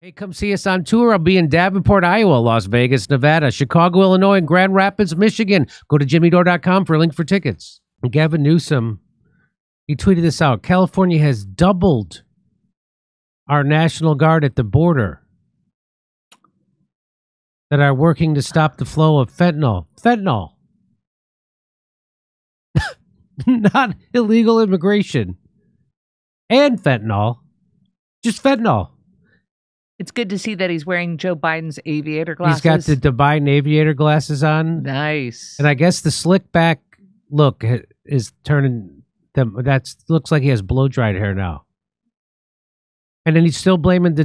Hey, come see us on tour. I'll be in Davenport, Iowa, Las Vegas, Nevada, Chicago, Illinois, and Grand Rapids, Michigan. Go to jimmydore.com for a link for tickets. Gavin Newsom, he tweeted this out. California has doubled our National Guard at the border that are working to stop the flow of fentanyl. Fentanyl. Not illegal immigration. And fentanyl. Just fentanyl. It's good to see that he's wearing Joe Biden's aviator glasses. He's got the Biden aviator glasses on. Nice. And I guess the slick back look is turning them. That looks like he has blow dried hair now. And then he's still blaming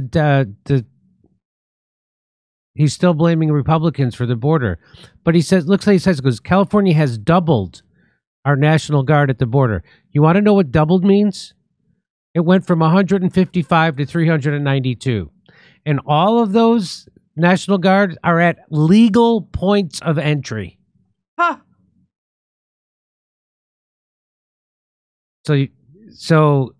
he's still blaming Republicans for the border. But he says, looks like he says, it goes, California has doubled our National Guard at the border. You want to know what doubled means? It went from 155 to 392. And all of those National Guard are at legal points of entry. Huh. So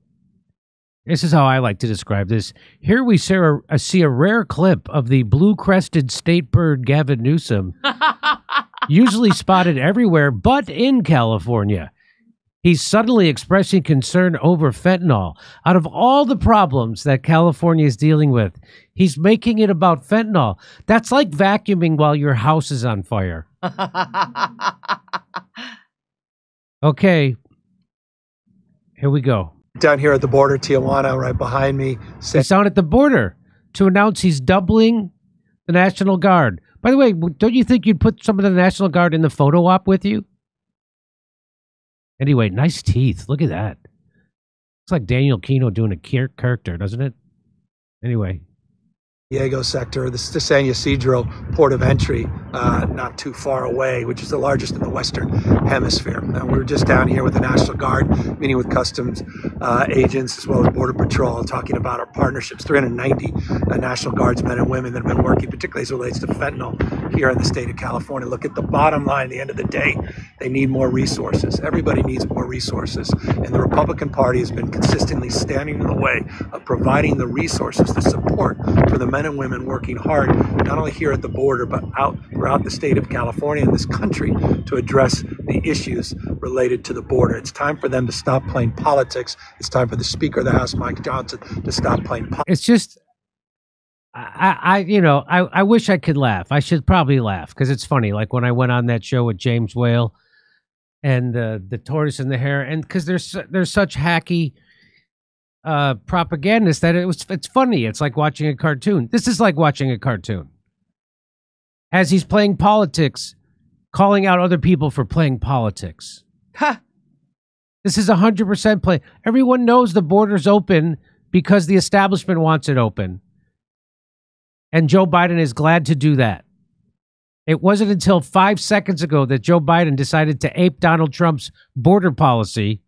this is how I like to describe this. Here we see a rare clip of the blue-crested state bird Gavin Newsom, usually spotted everywhere but in California. He's suddenly expressing concern over fentanyl. Out of all the problems that California is dealing with, he's making it about fentanyl. That's like vacuuming while your house is on fire. Okay. Here we go. Down here at the border, Tijuana, right behind me. He's down at the border to announce he's doubling the National Guard. By the way, don't you think you'd put some of the National Guard in the photo op with you? Anyway, nice teeth. Look at that. Looks like Daniel Kino doing a character, doesn't it? Anyway. Diego sector, the San Ysidro port of entry, not too far away, which is the largest in the Western Hemisphere. We were just down here with the National Guard, meeting with customs agents as well as Border Patrol, talking about our partnerships. 390 National Guardsmen and women that have been working, particularly as it relates to fentanyl here in the state of California. Look at the bottom line. At the end of the day, they need more resources. Everybody needs more resources. And the Republican Party has been consistently standing in the way of providing the resources, the support for the men and women working hard, not only here at the border, but out throughout the state of California and this country to address the issues related to the border. It's time for them to stop playing politics. It's time for the Speaker of the House, Mike Johnson, to stop playing politics. It's just, I wish I could laugh. I should probably laugh because it's funny. Like when I went on that show with James Whale and the tortoise and the hare, and because there's such hacky propagandists that it's funny. It's like watching a cartoon. This is like watching a cartoon. As he's playing politics, calling out other people for playing politics. Huh. This is 100% play. Everyone knows the border's open because the establishment wants it open. And Joe Biden is glad to do that. It wasn't until 5 seconds ago that Joe Biden decided to ape Donald Trump's border policy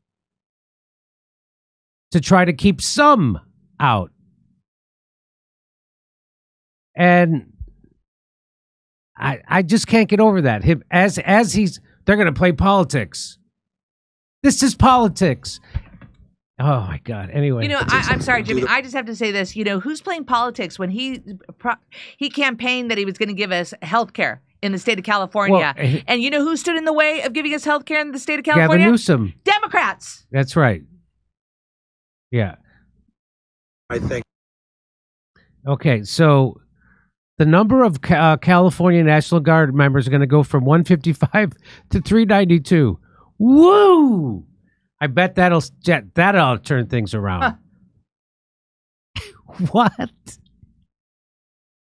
to try to keep some out. And I just can't get over that. Him as they're going to play politics. This is politics. Oh my God. Anyway, I'm sorry, Jimmy. I just have to say this. Who's playing politics when he campaigned that he was going to give us health care in the state of California? Well, and who stood in the way of giving us health care in the state of California? Gavin Newsom. Democrats. That's right. Yeah. I think. Okay, so the number of California National Guard members are going to go from 155 to 392. Woo! I bet that'll turn things around. Huh. What?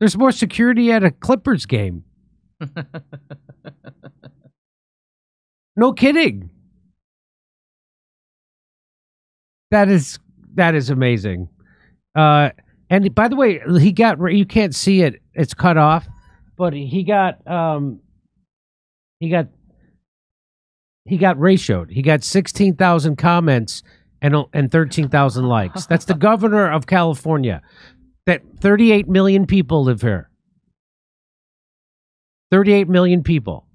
There's more security at a Clippers game. No kidding. That is amazing. And by the way, you can't see it. It's cut off, but he got ratioed. He got 16,000 comments and 13,000 likes. That's the governor of California. That 38 million people live here. 38 million people.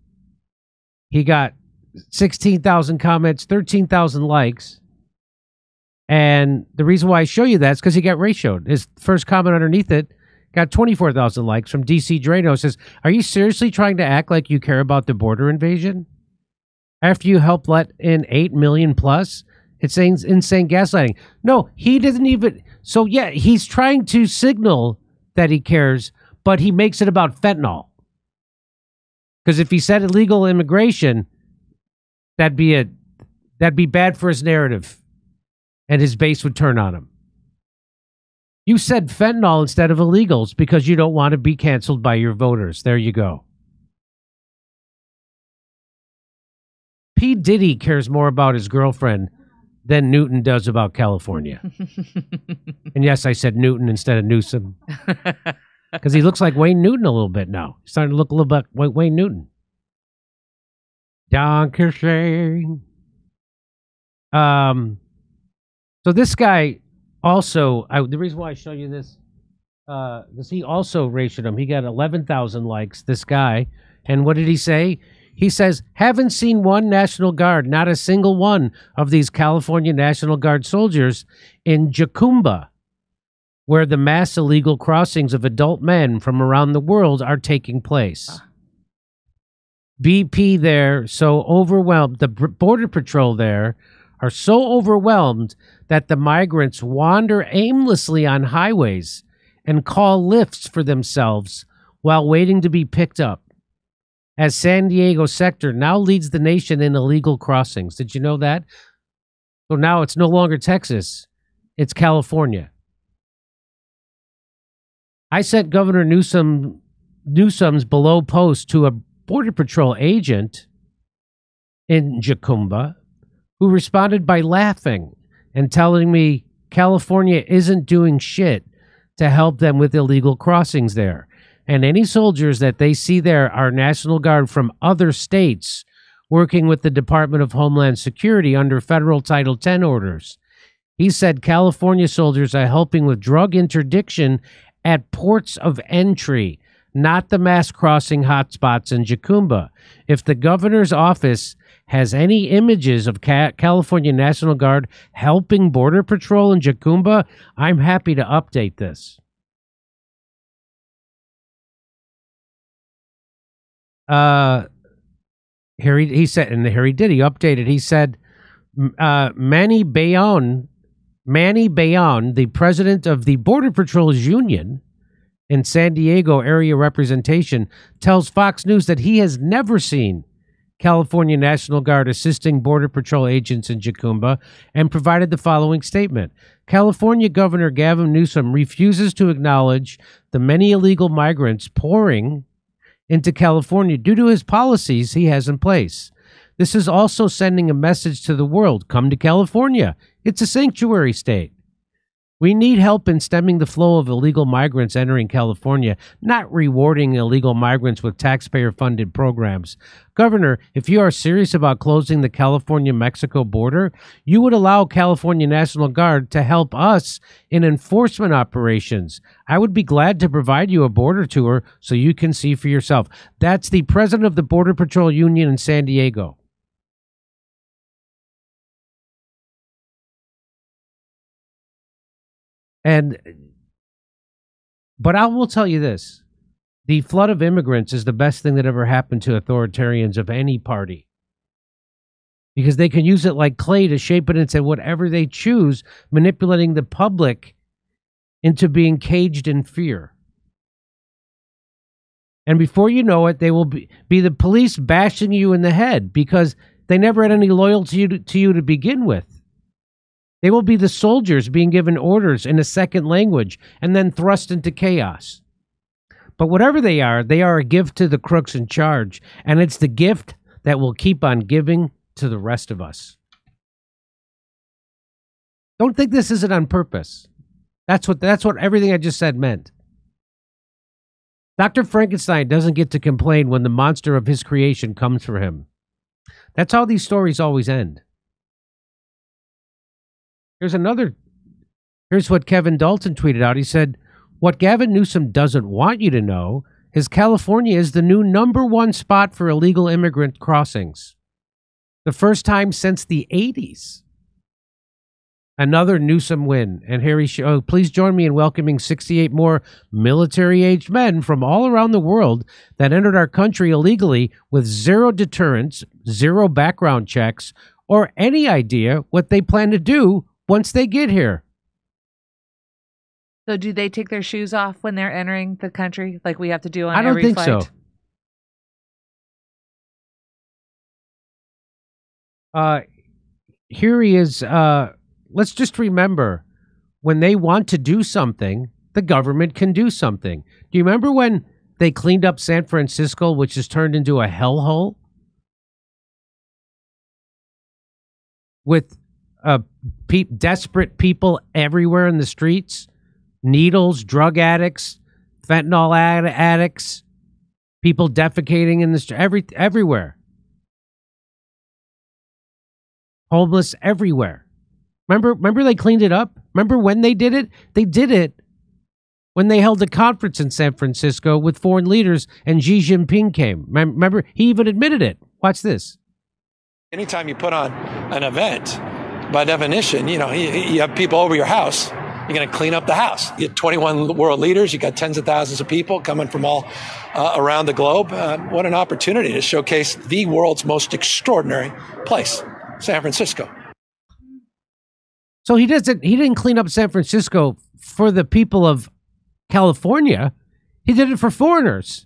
He got 16,000 comments, 13,000 likes. And the reason why I show you that is because he got ratioed. His first comment underneath it, Got 24,000 likes from DC Drano. Says, are you seriously trying to act like you care about the border invasion? After you helped let in 8 million plus? It's insane gaslighting. No, he doesn't even. So, yeah, he's trying to signal that he cares, but he makes it about fentanyl. Because if he said illegal immigration, that'd be bad for his narrative, and his base would turn on him. You said fentanyl instead of illegals because you don't want to be canceled by your voters. There you go. P. Diddy cares more about his girlfriend than Newton does about California. And yes, I said Newton instead of Newsom. Because he looks like Wayne Newton a little bit now. He's starting to look a little bit like Wayne Newton. Dankeschön. So this guy also, the reason why I show you this, is he also rated him. He got 11,000 likes, this guy. And what did he say? He says, haven't seen one National Guard, not a single one of these California National Guard soldiers in Jacumba, where the mass illegal crossings of adult men from around the world are taking place. BP there, so overwhelmed, the Border Patrol there are so overwhelmed that the migrants wander aimlessly on highways and call lifts for themselves while waiting to be picked up. As San Diego sector now leads the nation in illegal crossings. Did you know that? So now it's no longer Texas, it's California. I sent Governor Newsom's below post to a Border Patrol agent in Jacumba who responded by laughing and telling me California isn't doing shit to help them with illegal crossings there. And any soldiers that they see there are National Guard from other states working with the Department of Homeland Security under federal Title X orders. He said California soldiers are helping with drug interdiction at ports of entry, not the mass crossing hotspots in Jacumba. If the governor's office has any images of California National Guard helping Border Patrol in Jacumba, I'm happy to update this. Here he said, and here he did. He updated. He said, Manny Bayon, the president of the Border Patrol's union in San Diego area representation, tells Fox News that he has never seen California National Guard assisting Border Patrol agents in Jacumba, and provided the following statement. California Governor Gavin Newsom refuses to acknowledge the many illegal migrants pouring into California due to his policies he has in place. This is also sending a message to the world. Come to California. It's a sanctuary state. We need help in stemming the flow of illegal migrants entering California, not rewarding illegal migrants with taxpayer-funded programs. Governor, if you are serious about closing the California-Mexico border, you would allow California National Guard to help us in enforcement operations. I would be glad to provide you a border tour so you can see for yourself. That's the president of the Border Patrol Union in San Diego. But I will tell you this. The flood of immigrants is the best thing that ever happened to authoritarians of any party. Because they can use it like clay to shape it into whatever they choose, manipulating the public into being caged in fear. And before you know it, they will be the police bashing you in the head because they never had any loyalty to you to begin with. They will be the soldiers being given orders in a second language and then thrust into chaos. But whatever they are a gift to the crooks in charge, and it's the gift that will keep on giving to the rest of us. Don't think this isn't on purpose. That's what everything I just said meant. Dr. Frankenstein doesn't get to complain when the monster of his creation comes for him. That's how these stories always end. Here's what Kevin Dalton tweeted out. He said, what Gavin Newsom doesn't want you to know is California is the new #1 spot for illegal immigrant crossings. The first time since the 80s. Another Newsom win. And here please join me in welcoming 68 more military-aged men from all around the world that entered our country illegally with zero deterrence, zero background checks, or any idea what they plan to do once they get here. So do they take their shoes off when they're entering the country like we have to do on every flight? I don't think so. Here he is. Let's just remember, when they want to do something, the government can do something. Do you remember when they cleaned up San Francisco, which has turned into a hellhole? With desperate people everywhere in the streets, needles, drug addicts, fentanyl addicts, people defecating in the street, everywhere. Homeless everywhere. Remember they cleaned it up? Remember when they did it? They did it when they held a conference in San Francisco with foreign leaders and Xi Jinping came. Remember, he even admitted it. Watch this. Anytime you put on an event, by definition, you have people over your house. You're going to clean up the house. You get 21 world leaders. You got tens of thousands of people coming from all around the globe. What an opportunity to showcase the world's most extraordinary place, San Francisco. So he didn't clean up San Francisco for the people of California. He did it for foreigners.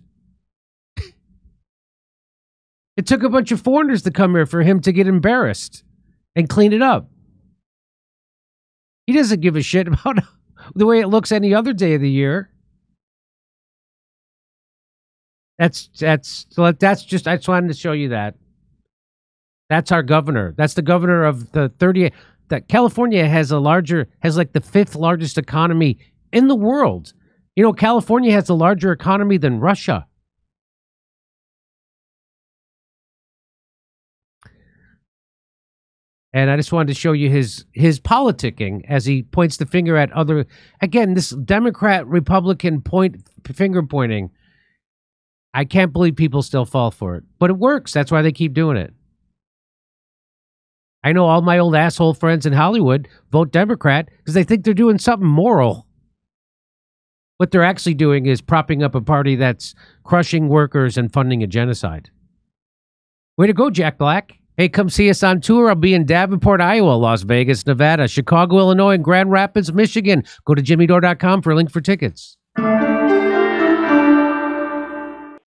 It took a bunch of foreigners to come here for him to get embarrassed and clean it up. He doesn't give a shit about the way it looks any other day of the year. I just wanted to show you that. That's our governor. That's the governor of the 38. That California has like the fifth largest economy in the world. You know, California has a larger economy than Russia. And I just wanted to show you his politicking as he points the finger at other. Again, this Democrat Republican finger pointing. I can't believe people still fall for it, but it works. That's why they keep doing it. I know all my old asshole friends in Hollywood vote Democrat because they think they're doing something moral. What they're actually doing is propping up a party that's crushing workers and funding a genocide. Way to go, Jack Black. Hey, come see us on tour. I'll be in Davenport, Iowa, Las Vegas, Nevada, Chicago, Illinois, and Grand Rapids, Michigan. Go to jimmydore.com for a link for tickets.